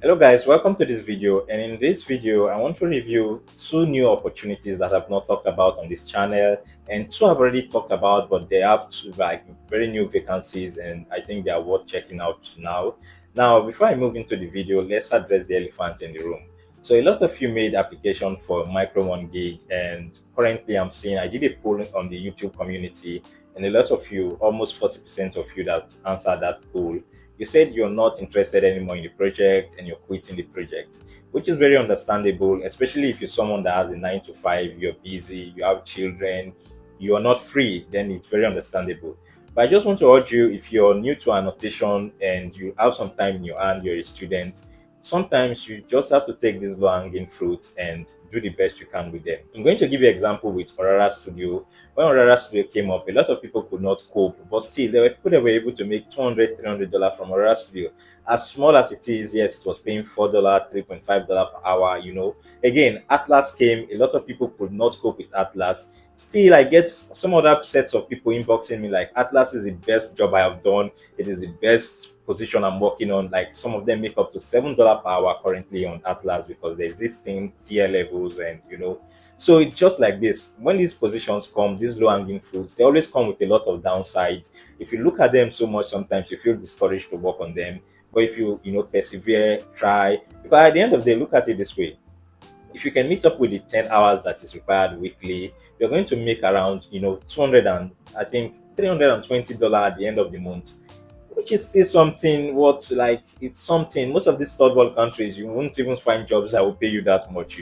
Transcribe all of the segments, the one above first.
Hello guys, welcome to this video, and in this video I want to review two new opportunities that I've not talked about on this channel, and two I've already talked about, but they have two like very new vacancies and I think they are worth checking out now. Now before I move into the video, let's address the elephant in the room. So a lot of you made application for micro 1 gig, and currently I'm seeing I did a poll on the YouTube community, and a lot of you, almost 40% of you that answered that poll, you said you're not interested anymore in the project and you're quitting the project, which is very understandable, especially if you're someone that has a 9 to 5, you're busy, you have children, you are not free, then it's very understandable. But I just want to urge you, if you're new to annotation and you have some time in your hand, you're a student, sometimes you just have to take these low hanging fruits and do the best you can with them. I'm going to give you an example with Aurora Studio. When Aurora Studio came up, a lot of people could not cope, but still there were people that were able to make $200, $300 from Aurora Studio. As small as it is, yes, it was paying $4, $3.5 per hour. Again, Atlas came, a lot of people could not cope with Atlas. Still, I get some other sets of people inboxing me like, Atlas is the best job I have done, it is the best position I'm working on. Like, some of them make up to $7 per hour currently on Atlas because there's this thing, tier levels, and so it's just like this. When these positions come, these low hanging fruits, they always come with a lot of downsides. If you look at them so much, sometimes you feel discouraged to work on them. But if you persevere, try, because at the end of the day, look at it this way: if you can meet up with the 10 hours that is required weekly, you're going to make around 200 and I think $320 at the end of the month, which is still something. What, like, it's something. Most of these third world countries, you won't even find jobs that will pay you that much,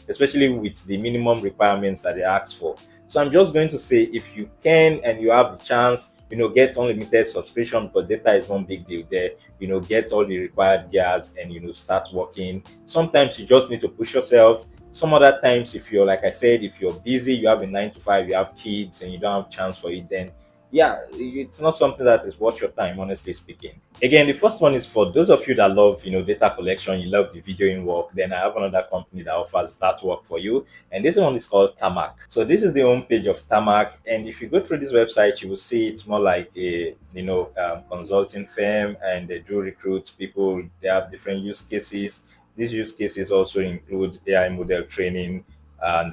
especially with the minimum requirements that they ask for. So I'm just going to say, if you can and you have the chance, get unlimited subscription, because data is one big deal there. Get all the required gears and start working. Sometimes you just need to push yourself. Some other times, if you're, like I said, if you're busy, you have a 9 to 5, you have kids and you don't have chance for it, then yeah, it's not something that is worth your time, honestly speaking. Again, the first one is for those of you that love, data collection, you love the videoing work. Then I have another company that offers that work for you, and this one is called Tarmack. So this is the homepage of Tarmack, and if you go through this website, you will see it's more like a consulting firm, and they do recruit people. They have different use cases. These use cases also include AI model training and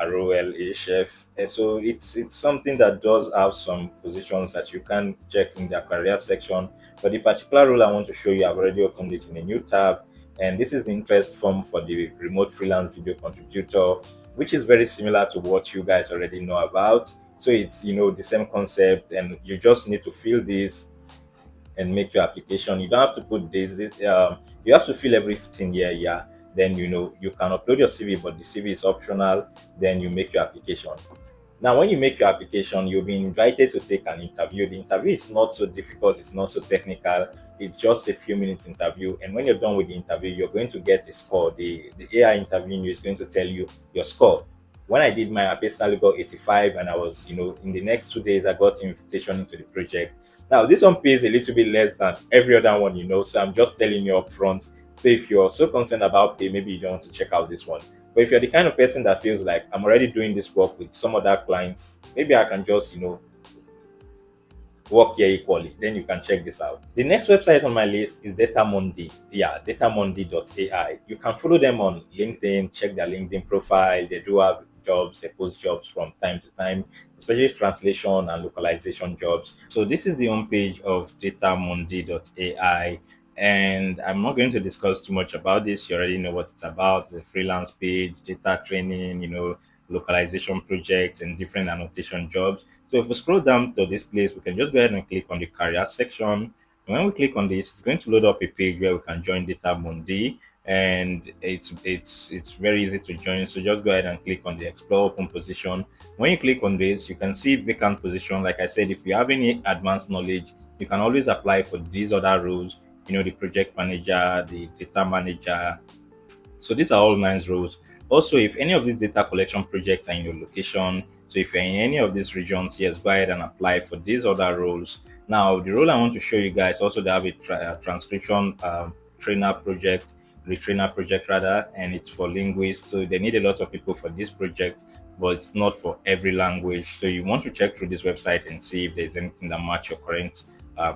ROL chef. So it's something that does have some positions that you can check in their career section. But the particular role I want to show you, I've already opened it in a new tab, and this is the interest form for the remote freelance video contributor, which is very similar to what you guys already know about. So it's the same concept, and you just need to fill this and make your application. You don't have to put you have to fill everything here, yeah. Then you can upload your CV, but the CV is optional. Then you make your application. Now, when you make your application, you'll be invited to take an interview. The interview is not so difficult, it's not so technical. It's just a few minutes interview. And when you're done with the interview, you're going to get a score. The AI interviewing you is going to tell you your score. When I did mine, I personally got 85, and I was, in the next 2 days, I got invitation into the project. Now, this one pays a little bit less than every other one, so I'm just telling you up front. So if you're so concerned about pay, maybe you don't want to check out this one. But if you're the kind of person that feels like, I'm already doing this work with some other clients, maybe I can just, work here equally, then you can check this out. The next website on my list is Datamundi. Yeah, datamundi.ai. You can follow them on LinkedIn, check their LinkedIn profile. They do have jobs, they post jobs from time to time, especially translation and localization jobs. So this is the homepage of datamundi.ai. And I'm not going to discuss too much about this. You already know what it's about. It's a freelance page, data training, localization projects, and different annotation jobs. So if we scroll down to this place, we can just go ahead and click on the career section. And when we click on this, it's going to load up a page where we can join Data Mundi, and it's very easy to join. So just go ahead and click on the explore open position. When you click on this, you can see vacant position. Like I said, if you have any advanced knowledge, you can always apply for these other roles. The project manager, the data manager. So these are all nice roles. Also, if any of these data collection projects are in your location, so if you're in any of these regions, yes, go ahead and apply for these other roles. Now, the role I want to show you guys also, they have a transcription trainer project, retrainer project rather, and it's for linguists. So they need a lot of people for this project, but it's not for every language. So you want to check through this website and see if there's anything that match your current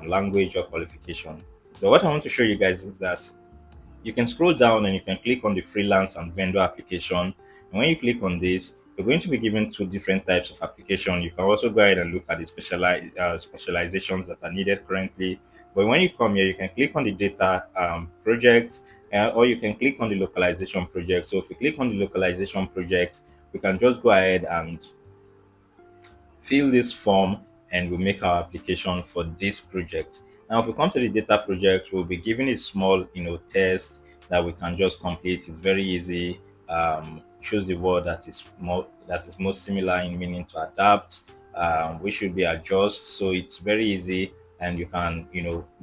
language or qualification. So what I want to show you guys is that You can scroll down and you can click on the freelance and vendor application. And when you click on this, you're going to be given two different types of application. You can also go ahead and look at the specializations that are needed currently. But when you come here, you can click on the data project, or you can click on the localization project. So if you click on the localization project, we can just go ahead and fill this form and we'll make our application for this project. Now, if we come to the data project, we'll be given a small, test that we can just complete. It's very easy. Choose the word that is most similar in meaning to adapt. We should be adjust. So it's very easy, and you can,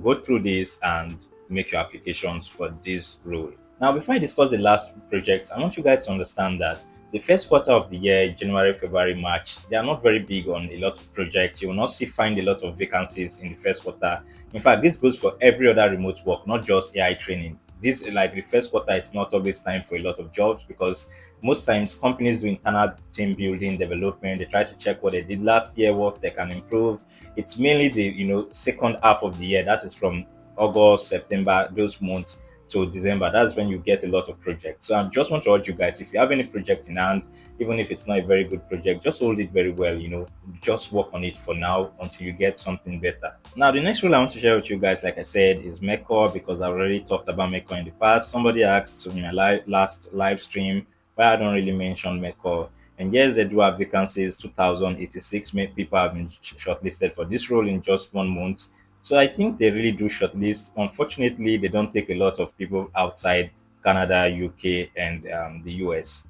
go through this and make your applications for this role. Now, before I discuss the last projects, I want you guys to understand that the first quarter of the year, January, February, March, they are not very big on a lot of projects. You will not find a lot of vacancies in the first quarter. In fact, this goes for every other remote work, not just AI training. This, like, the first quarter is not always time for a lot of jobs, because most times companies do internal team building, development. They try to check what they did last year, what they can improve. It's mainly the second half of the year. That is from August, September, those months to December. That's when you get a lot of projects. So I just want to urge you guys, if you have any project in hand, even if it's not a very good project, just hold it very well. Just work on it for now until you get something better. Now, the next role I want to share with you guys, like I said, is Mercor, because I've already talked about Mercor in the past. Somebody asked in my last live stream why I don't really mention Mercor. And yes, they do have vacancies. 2,086 people have been shortlisted for this role in just 1 month. So I think they really do shortlist. Unfortunately, they don't take a lot of people outside Canada, UK, and the US.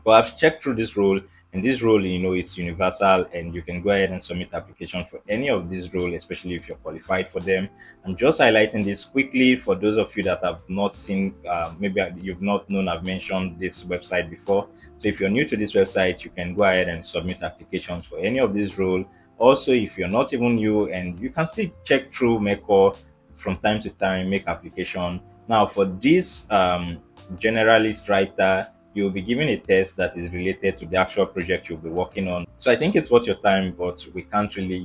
But I've checked through this role, and this role, it's universal, and you can go ahead and submit application for any of these roles, especially if you're qualified for them. I'm just highlighting this quickly for those of you that have not seen, maybe you've not known I've mentioned this website before. So if you're new to this website, you can go ahead and submit applications for any of these roles. Also, if you're not even new, and you can still check through Mercor from time to time, make application. Now, for this generalist writer, you'll be given a test that is related to the actual project you'll be working on. So I think it's worth your time, but we can't really,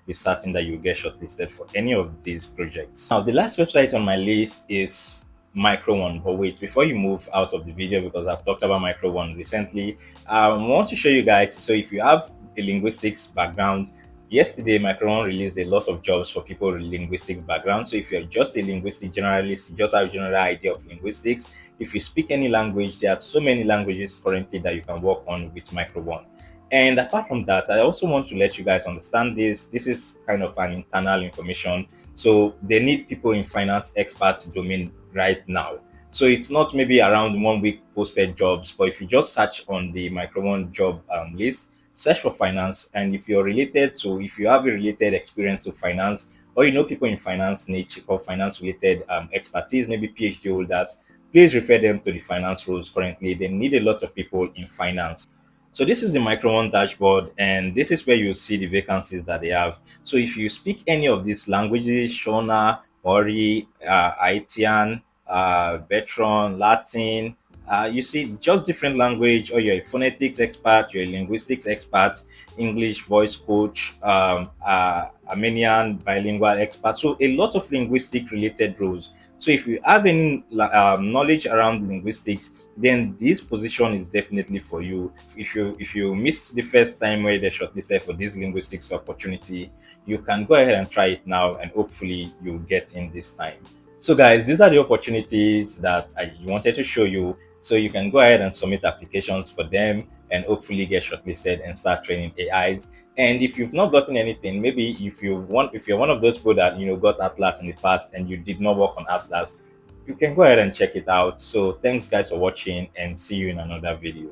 be certain that you'll get shortlisted for any of these projects. Now, the last website on my list is Micro One. But wait, before you move out of the video, because I've talked about Micro One recently, I want to show you guys. So if you have a linguistics background, yesterday Micro One released a lot of jobs for people with linguistics background. So if you're just a linguistic generalist, you just have a general idea of linguistics, if you speak any language, there are so many languages currently that you can work on with Micro One. And apart from that, I also want to let you guys understand this. This is kind of an internal information. So they need people in finance experts domain right now. So it's not maybe around 1 week posted jobs, but if you just search on the Micro One job list, search for finance, and if you have a related experience to finance, or people in finance niche or finance related expertise, maybe PhD holders, please refer them to the finance roles currently. They need a lot of people in finance. So this is the Micro One dashboard, and this is where you see the vacancies that they have. So if you speak any of these languages, Shona, Ori, Haitian, Veteran, Latin, you see just different language, or you're a phonetics expert, you're a linguistics expert, English voice coach, Armenian bilingual expert. So a lot of linguistic related roles. So if you have any knowledge around linguistics, then this position is definitely for you. If you missed the first time where they shortlisted for this linguistics opportunity, you can go ahead and try it now, and hopefully you'll get in this time. So guys, these are the opportunities that I wanted to show you. So you can go ahead and submit applications for them and hopefully get shortlisted and start training AIs. And if you've not gotten anything, maybe if you're one of those people that got Atlas in the past and you did not work on Atlas, you can go ahead and check it out. So thanks guys for watching, and see you in another video.